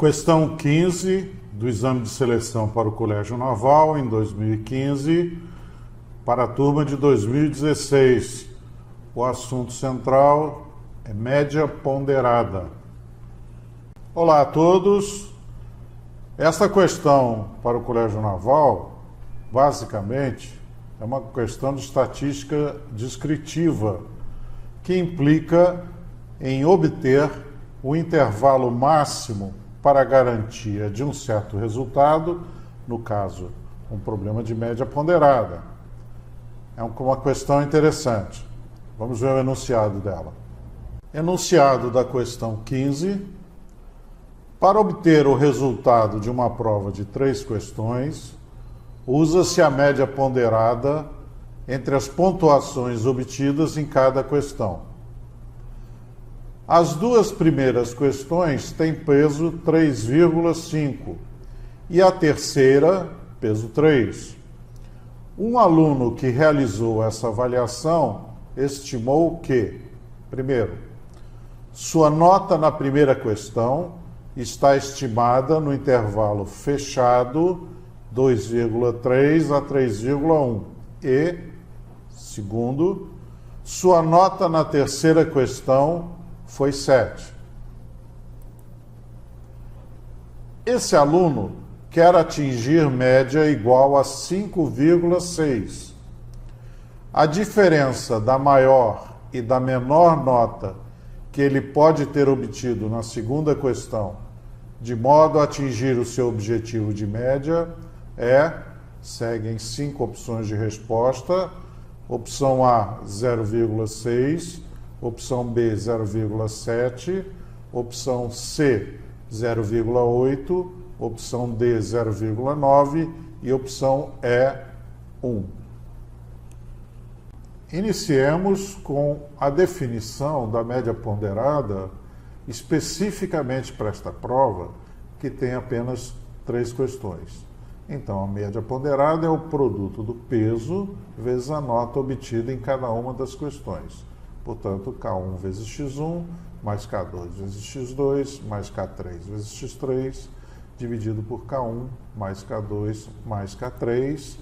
Questão 15 do Exame de Seleção para o Colégio Naval em 2015, para a turma de 2016. O assunto central é média ponderada. Olá a todos. Esta questão para o Colégio Naval, basicamente, é uma questão de estatística descritiva, que implica em obter o intervalo máximo para a garantia de um certo resultado, no caso, um problema de média ponderada. É uma questão interessante. Vamos ver o enunciado dela. Enunciado da questão 15. Para obter o resultado de uma prova de 3 questões, usa-se a média ponderada entre as pontuações obtidas em cada questão. As duas primeiras questões têm peso 3,5 e a terceira, peso 3. Um aluno que realizou essa avaliação estimou que, primeiro, sua nota na primeira questão está estimada no intervalo fechado 2,3 a 3,1 e, segundo, sua nota na terceira questão foi 7. Esse aluno quer atingir média igual a 5,6. A diferença da maior e da menor nota que ele pode ter obtido na segunda questão, de modo a atingir o seu objetivo de média, seguem 5 opções de resposta. Opção A, 0,6. Opção B, 0,7, opção C, 0,8, opção D, 0,9 e opção E, 1. Iniciemos com a definição da média ponderada especificamente para esta prova, que tem apenas 3 questões. Então, a média ponderada é o produto do peso vezes a nota obtida em cada uma das questões. Portanto, K1 vezes X1, mais K2 vezes X2, mais K3 vezes X3, dividido por K1, mais K2, mais K3.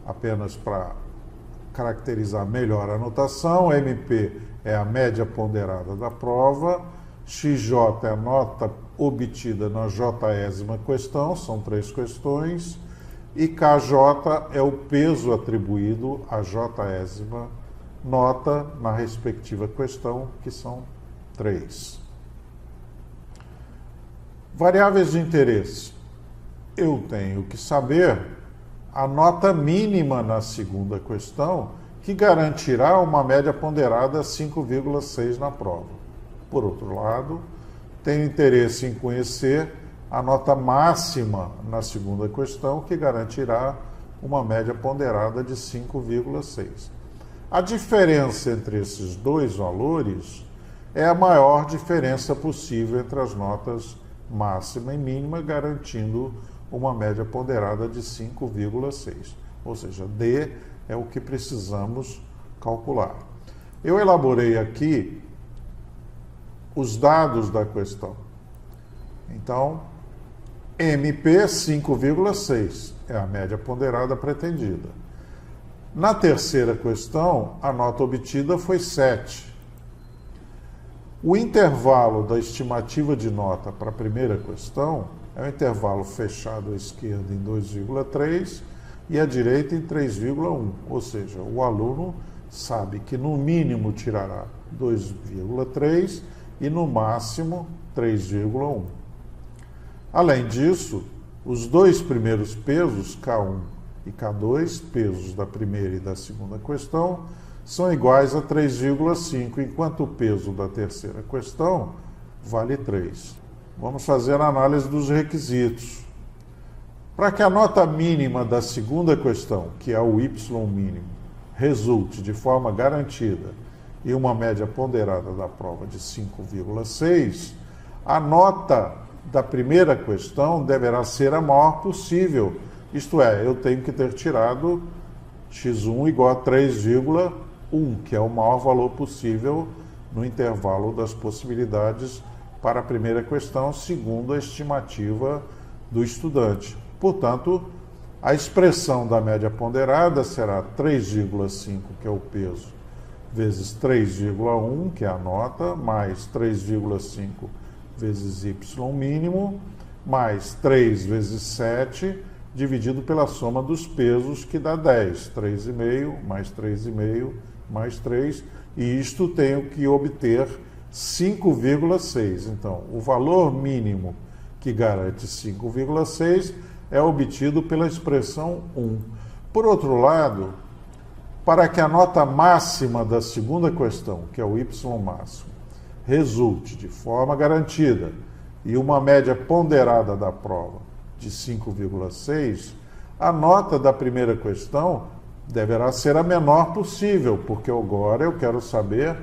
Apenas para caracterizar melhor a notação, MP é a média ponderada da prova, XJ é a nota obtida na Jésima questão, são 3 questões, e KJ é o peso atribuído à Jésima nota na respectiva questão, que são 3. Variáveis de interesse. Eu tenho que saber a nota mínima na segunda questão, que garantirá uma média ponderada 5,6 na prova. Por outro lado, tenho interesse em conhecer a nota máxima na segunda questão, que garantirá uma média ponderada de 5,6. A diferença entre esses dois valores é a maior diferença possível entre as notas máxima e mínima, garantindo uma média ponderada de 5,6. Ou seja, D é o que precisamos calcular. Eu elaborei aqui os dados da questão. Então, MP 5,6 é a média ponderada pretendida. Na terceira questão, a nota obtida foi 7. O intervalo da estimativa de nota para a primeira questão é um intervalo fechado à esquerda em 2,3 e à direita em 3,1. Ou seja, o aluno sabe que no mínimo tirará 2,3 e no máximo 3,1. Além disso, os dois primeiros pesos, K1 e K2, pesos da primeira e da segunda questão, são iguais a 3,5, enquanto o peso da terceira questão vale 3. Vamos fazer a análise dos requisitos. Para que a nota mínima da segunda questão, que é o Y mínimo, resulte de forma garantida e uma média ponderada da prova de 5,6, a nota da primeira questão deverá ser a maior possível. Isto é, eu tenho que ter tirado x1 igual a 3,1, que é o maior valor possível no intervalo das possibilidades para a primeira questão, segundo a estimativa do estudante. Portanto, a expressão da média ponderada será 3,5, que é o peso, vezes 3,1, que é a nota, mais 3,5 vezes y mínimo, mais 3 vezes 7, dividido pela soma dos pesos, que dá 10. 3,5 mais 3,5 mais 3, e isto tenho que obter 5,6. Então, o valor mínimo que garante 5,6 é obtido pela expressão 1. Por outro lado, para que a nota máxima da segunda questão, que é o y máximo, resulte de forma garantida e uma média ponderada da prova de 5,6, a nota da primeira questão deverá ser a menor possível, porque agora eu quero saber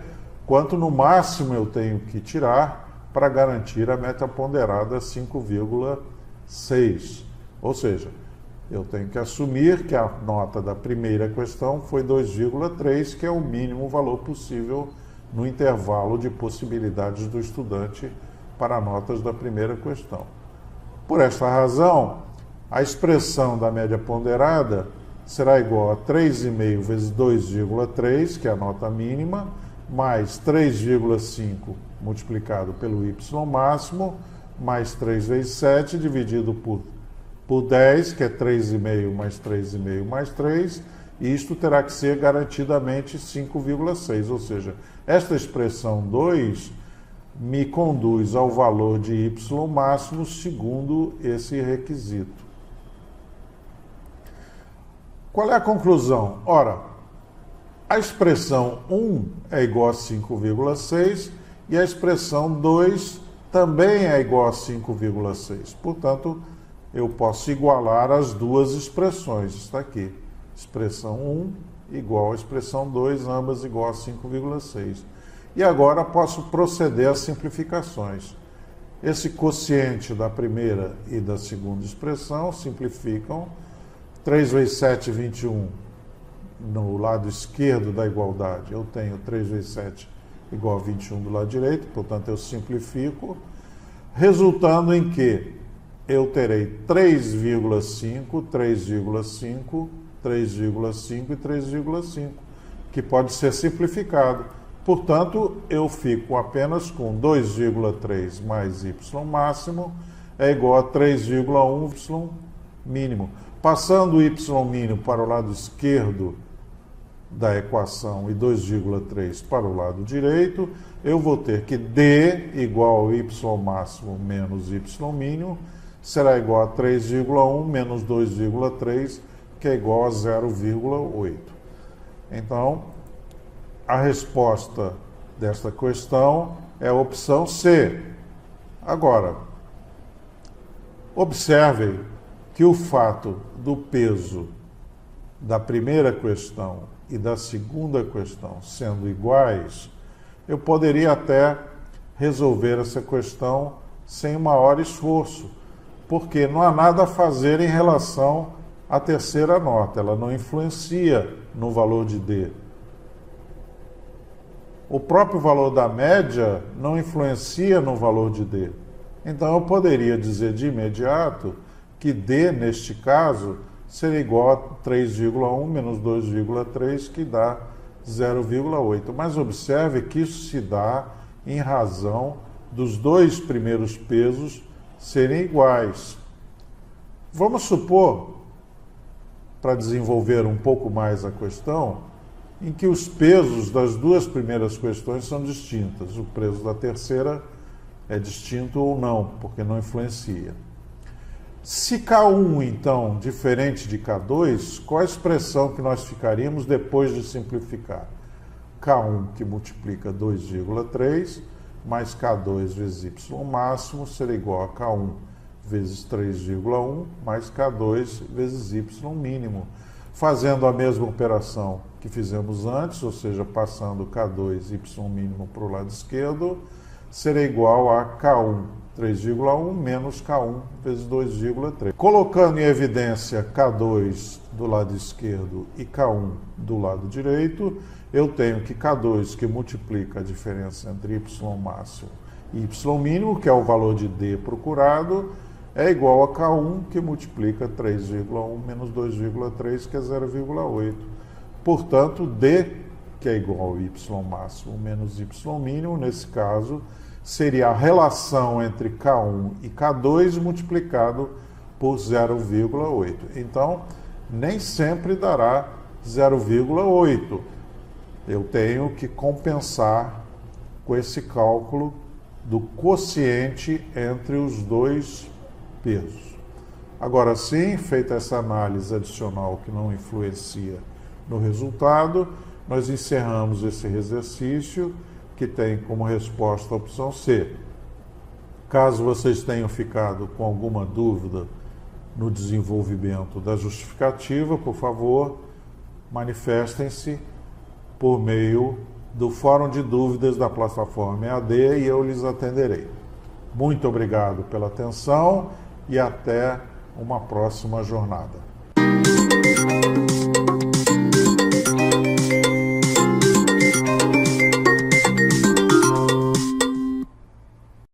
quanto no máximo eu tenho que tirar para garantir a média ponderada 5,6. Ou seja, eu tenho que assumir que a nota da primeira questão foi 2,3, que é o mínimo valor possível no intervalo de possibilidades do estudante para notas da primeira questão. Por esta razão, a expressão da média ponderada será igual a 3,5 vezes 2,3, que é a nota mínima, mais 3,5 multiplicado pelo y máximo, mais 3 vezes 7, dividido por 10, que é 3,5 mais 3,5 mais 3, e isto terá que ser garantidamente 5,6, ou seja, esta expressão 2 me conduz ao valor de y máximo segundo esse requisito. Qual é a conclusão? Ora, a expressão 1 é igual a 5,6 e a expressão 2 também é igual a 5,6. Portanto, eu posso igualar as duas expressões. Está aqui. Expressão 1 igual à expressão 2, ambas igual a 5,6. E agora posso proceder às simplificações. Esse quociente da primeira e da segunda expressão simplificam. 3 vezes 7, 21. No lado esquerdo da igualdade, eu tenho 3 vezes 7 igual a 21 do lado direito, portanto eu simplifico, resultando em que eu terei 3,5, 3,5, 3,5 e 3,5, que pode ser simplificado. Portanto, eu fico apenas com 2,3 mais y máximo é igual a 3,1 y mínimo. Passando o y mínimo para o lado esquerdo da equação e 2,3 para o lado direito, eu vou ter que d igual ao y máximo menos y mínimo será igual a 3,1 menos 2,3, que é igual a 0,8. Então, a resposta desta questão é a opção C. Agora, observem que o fato do peso da primeira questão e da segunda questão sendo iguais, eu poderia até resolver essa questão sem maior esforço, porque não há nada a fazer em relação à terceira nota, ela não influencia no valor de D. O próprio valor da média não influencia no valor de D. Então eu poderia dizer de imediato que D, neste caso, seria igual a 3,1 menos 2,3, que dá 0,8. Mas observe que isso se dá em razão dos dois primeiros pesos serem iguais. Vamos supor, para desenvolver um pouco mais a questão, em que os pesos das duas primeiras questões são distintas. O peso da terceira é distinto ou não, porque não influencia. Se K1, então, diferente de K2, qual a expressão que nós ficaríamos depois de simplificar? K1 que multiplica 2,3 mais K2 vezes y máximo será igual a K1 vezes 3,1 mais K2 vezes y mínimo. Fazendo a mesma operação que fizemos antes, ou seja, passando K2 y mínimo para o lado esquerdo, será igual a K1 3,1 menos K1 vezes 2,3. Colocando em evidência K2 do lado esquerdo e K1 do lado direito, eu tenho que K2, que multiplica a diferença entre y máximo Y mínimo, que é o valor de D procurado, é igual a K1, que multiplica 3,1 menos 2,3, que é 0,8. Portanto, D, que é igual ao Y máximo menos Y mínimo, nesse caso, seria a relação entre K1 e K2 multiplicado por 0,8. Então, nem sempre dará 0,8. Eu tenho que compensar com esse cálculo do quociente entre os dois pesos. Agora sim, feita essa análise adicional que não influencia no resultado, nós encerramos esse exercício, que tem como resposta a opção C. Caso vocês tenham ficado com alguma dúvida no desenvolvimento da justificativa, por favor, manifestem-se por meio do Fórum de Dúvidas da plataforma EAD e eu lhes atenderei. Muito obrigado pela atenção e até uma próxima jornada.